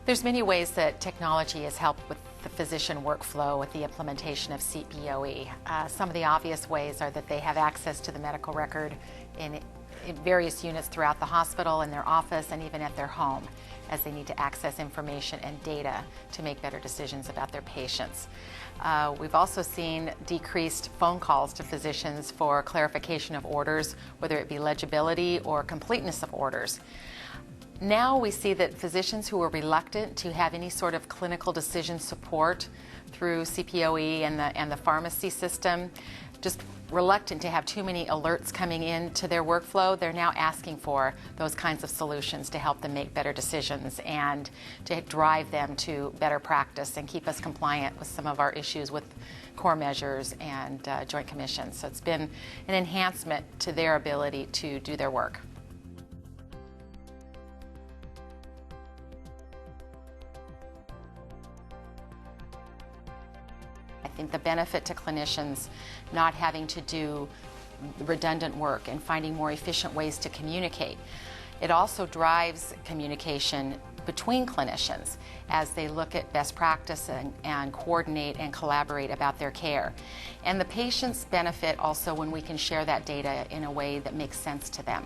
There's many ways that technology has helped with the physician workflow with the implementation of CPOE. Some of the obvious ways are that they have access to the medical record in various units throughout the hospital, in their office, and even at their home, as they need to access information and data to make better decisions about their patients. We've also seen decreased phone calls to physicians for clarification of orders, whether it be legibility or completeness of orders. Now we see that physicians who are reluctant to have any sort of clinical decision support through CPOE and the pharmacy system, just reluctant to have too many alerts coming into their workflow, they're now asking for those kinds of solutions to help them make better decisions and to drive them to better practice and keep us compliant with some of our issues with core measures and joint commissions. So it's been an enhancement to their ability to do their work. I think the benefit to clinicians not having to do redundant work and finding more efficient ways to communicate. It also drives communication between clinicians as they look at best practice and coordinate and collaborate about their care. And the patients benefit also when we can share that data in a way that makes sense to them,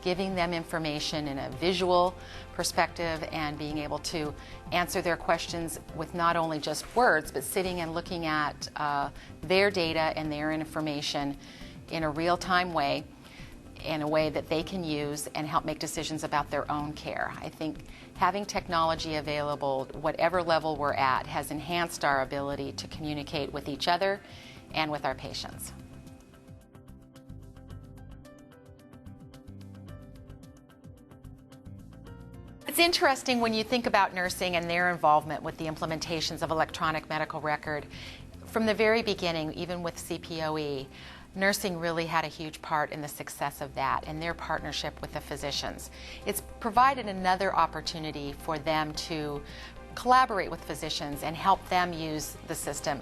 giving them information in a visual perspective and being able to answer their questions with not only just words, but sitting and looking at their data and their information in a real-time way, in a way that they can use and help make decisions about their own care. I think having technology available, whatever level we're at, has enhanced our ability to communicate with each other and with our patients. It's interesting when you think about nursing and their involvement with the implementations of electronic medical record. From the very beginning, even with CPOE, nursing really had a huge part in the success of that and their partnership with the physicians. It's provided another opportunity for them to collaborate with physicians and help them use the system.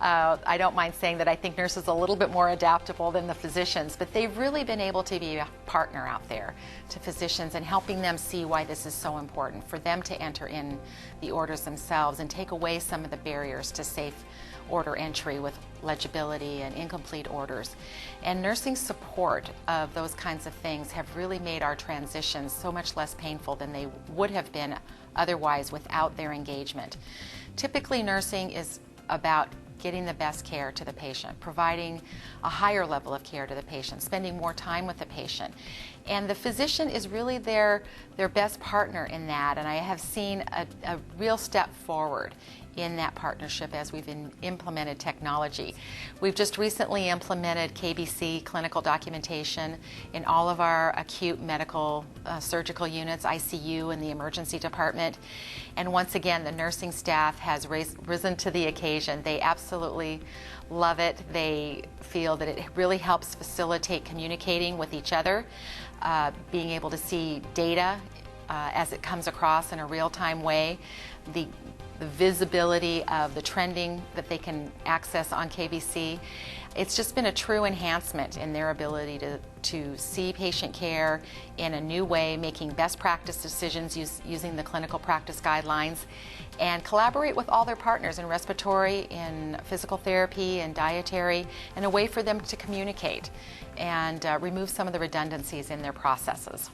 I don't mind saying that I think nurses are a little bit more adaptable than the physicians, but they've really been able to be a partner out there to physicians and helping them see why this is so important, for them to enter in the orders themselves and take away some of the barriers to safe order entry with legibility and incomplete orders. And nursing support of those kinds of things have really made our transitions so much less painful than they would have been otherwise without their engagement. Typically, nursing is about getting the best care to the patient, providing a higher level of care to the patient, spending more time with the patient. And the physician is really their best partner in that, and I have seen a real step forward in that partnership as we've implemented technology. We've just recently implemented KBC, clinical documentation, in all of our acute medical surgical units, ICU, and the emergency department. And once again, the nursing staff has risen to the occasion. They absolutely love it. They feel that it really helps facilitate communicating with each other, being able to see data as it comes across in a real-time way, the visibility of the trending that they can access on KBC. It's just been a true enhancement in their ability to see patient care in a new way, making best practice decisions using the clinical practice guidelines, and collaborate with all their partners in respiratory, in physical therapy, and dietary, and a way for them to communicate and remove some of the redundancies in their processes.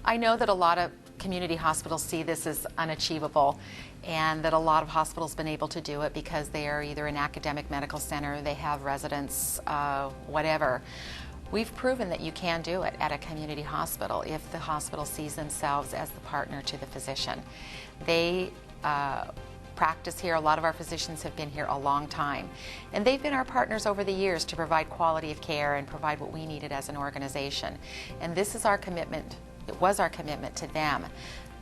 I know that a lot of community hospitals see this as unachievable, and that a lot of hospitals have been able to do it because they are either an academic medical center, they have residents, whatever. We've proven that you can do it at a community hospital if the hospital sees themselves as the partner to the physician. They practice here. A lot of our physicians have been here a long time, and they've been our partners over the years to provide quality of care and provide what we needed as an organization. And this is our commitment. It was our commitment to them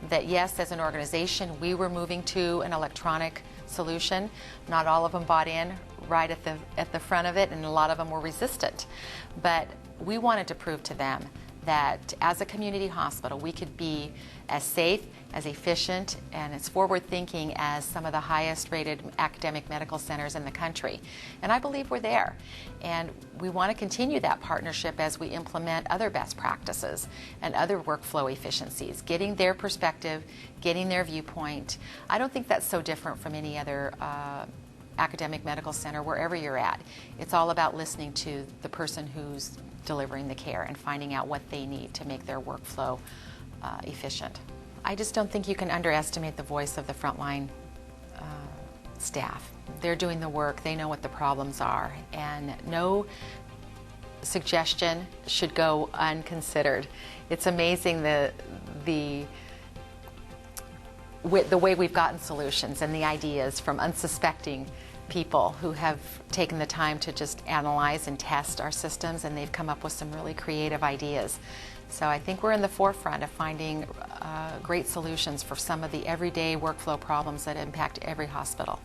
that yes, as an organization, we were moving to an electronic solution. Not all of them bought in right at the front of it, and a lot of them were resistant. But we wanted to prove to them that as a community hospital, we could be as safe, as efficient, and as forward-thinking as some of the highest-rated academic medical centers in the country. And I believe we're there. And we want to continue that partnership as we implement other best practices and other workflow efficiencies, getting their perspective, getting their viewpoint. I don't think that's so different from any other academic medical center, wherever you're at. It's all about listening to the person who's delivering the care and finding out what they need to make their workflow efficient. I just don't think you can underestimate the voice of the frontline staff. They're doing the work, they know what the problems are, and no suggestion should go unconsidered. It's amazing the way we've gotten solutions and the ideas from unsuspecting people who have taken the time to just analyze and test our systems, and they've come up with some really creative ideas. So I think we're in the forefront of finding great solutions for some of the everyday workflow problems that impact every hospital.